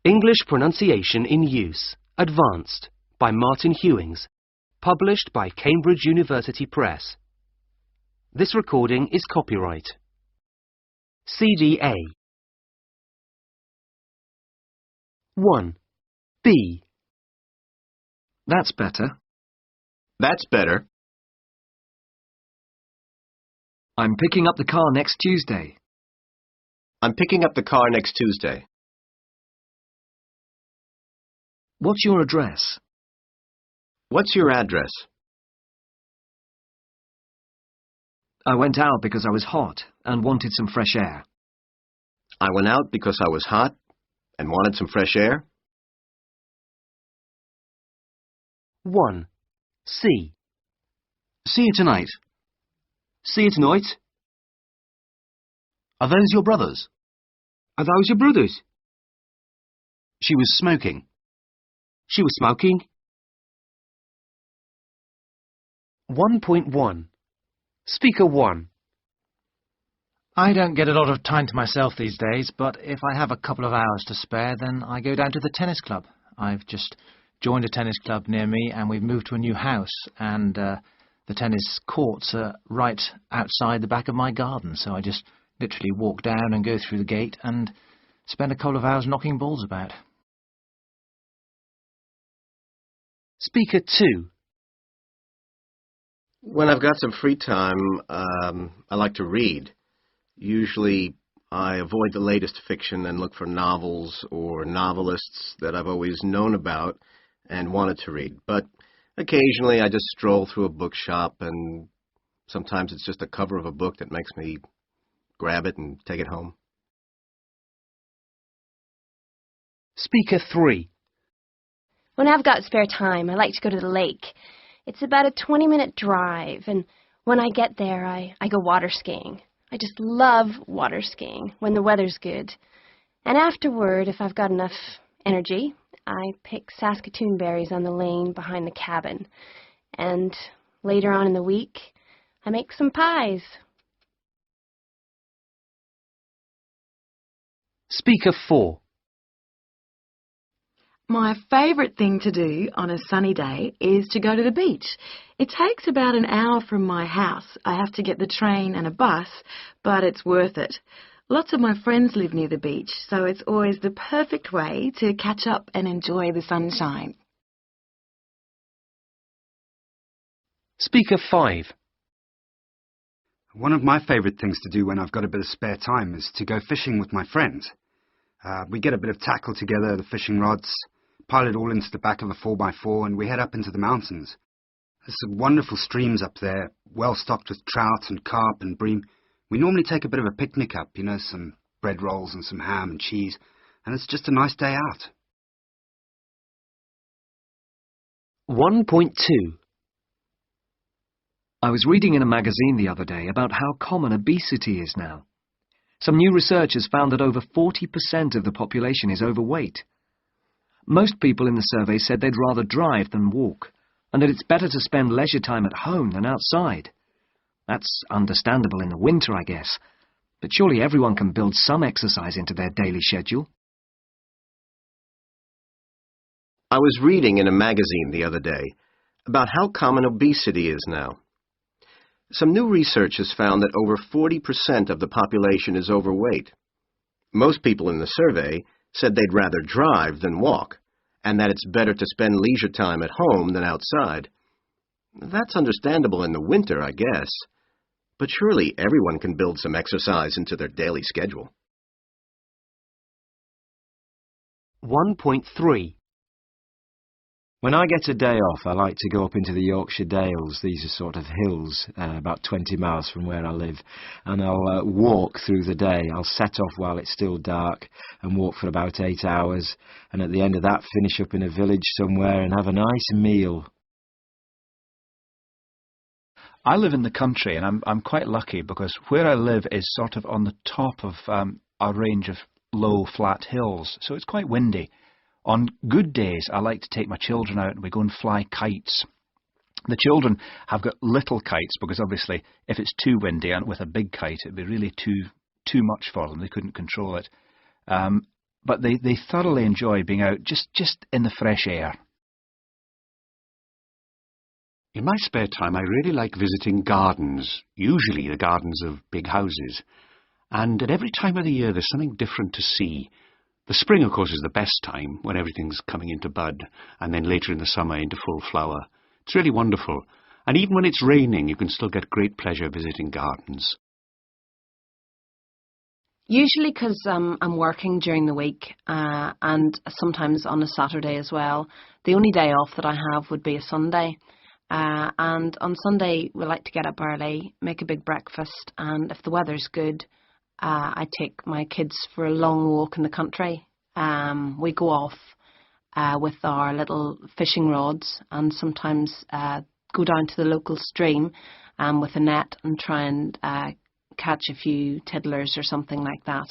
English Pronunciation in Use, Advanced, by Martin Hewings, published by Cambridge University Press. This recording is copyright. CDA 1. B. That's better. That's better. I'm picking up the car next Tuesday. I'm picking up the car next Tuesday. What's your address? What's your address? I went out because I was hot and wanted some fresh air. I went out because I was hot and wanted some fresh air. 1. C. See you tonight. See you tonight. Are those your brothers? Are those your brothers? She was smoking. She was smoking. 1.1. Speaker 1. I don't get a lot of time to myself these days, but if I have a couple of hours to spare, then I go down to the tennis club. I've just joined a tennis club near me, and we've moved to a new house, and the tennis courts are right outside the back of my garden, so I just literally walk down and go through the gate and spend a couple of hours knocking balls about. Speaker 2. When I've got some free time, I like to read. Usually, I avoid the latest fiction and look for novels or novelists that I've always known about and wanted to read. But occasionally, I just stroll through a bookshop, and sometimes it's just a cover of a book that makes me grab it and take it home. Speaker 3. When I've got spare time, I like to go to the lake. It's about a 20-minute drive, and when I get there, I go water skiing. I just love water skiing when the weather's good. And afterward, if I've got enough energy, I pick Saskatoon berries on the lane behind the cabin. And later on in the week, I make some pies. Speaker 4. My favourite thing to do on a sunny day is to go to the beach. It takes about an hour from my house. I have to get the train and a bus, but it's worth it. Lots of my friends live near the beach, so it's always the perfect way to catch up and enjoy the sunshine. Speaker 5. One of my favourite things to do when I've got a bit of spare time is to go fishing with my friends. We get a bit of tackle together, the fishing rods, pile it all into the back of a 4x4, and we head up into the mountains. There's some wonderful streams up there, well stocked with trout and carp and bream. We normally take a bit of a picnic up, some bread rolls and some ham and cheese, and it's just a nice day out. 1.2. I was reading in a magazine the other day about how common obesity is now. Some new research has found that over 40% of the population is overweight. Most people in the survey said they'd rather drive than walk, and that it's better to spend leisure time at home than outside. That's understandable in the winter, I guess, but surely everyone can build some exercise into their daily schedule. I was reading in a magazine the other day about how common obesity is now. Some new research has found that over 40% of the population is overweight. Most people in the survey said they'd rather drive than walk, and that it's better to spend leisure time at home than outside. That's understandable in the winter, I guess, but surely everyone can build some exercise into their daily schedule. 1.3. When I get a day off, I like to go up into the Yorkshire Dales. These are sort of hills, about 20 miles from where I live, and I'll walk through the day. I'll set off while it's still dark and walk for about 8 hours, and at the end of that finish up in a village somewhere and have a nice meal. I live in the country, and I'm quite lucky because where I live is sort of on the top of a range of low, flat hills, so it's quite windy. On good days, I like to take my children out and we go and fly kites. The children have got little kites because obviously if it's too windy and with a big kite, it'd be really too much for them. They couldn't control it. but they thoroughly enjoy being out just in the fresh air. In my spare time, I really like visiting gardens, usually the gardens of big houses. And at every time of the year, there's something different to see. The spring, of course, is the best time, when everything's coming into bud, and then later in the summer into full flower. It's really wonderful. And even when it's raining, you can still get great pleasure visiting gardens. Usually because I'm working during the week and sometimes on a Saturday as well. The only day off that I have would be a Sunday. And on Sunday, we like to get up early, make a big breakfast, and if the weather's good, I take my kids for a long walk in the country. We go off with our little fishing rods and sometimes go down to the local stream with a net and try and catch a few tiddlers or something like that.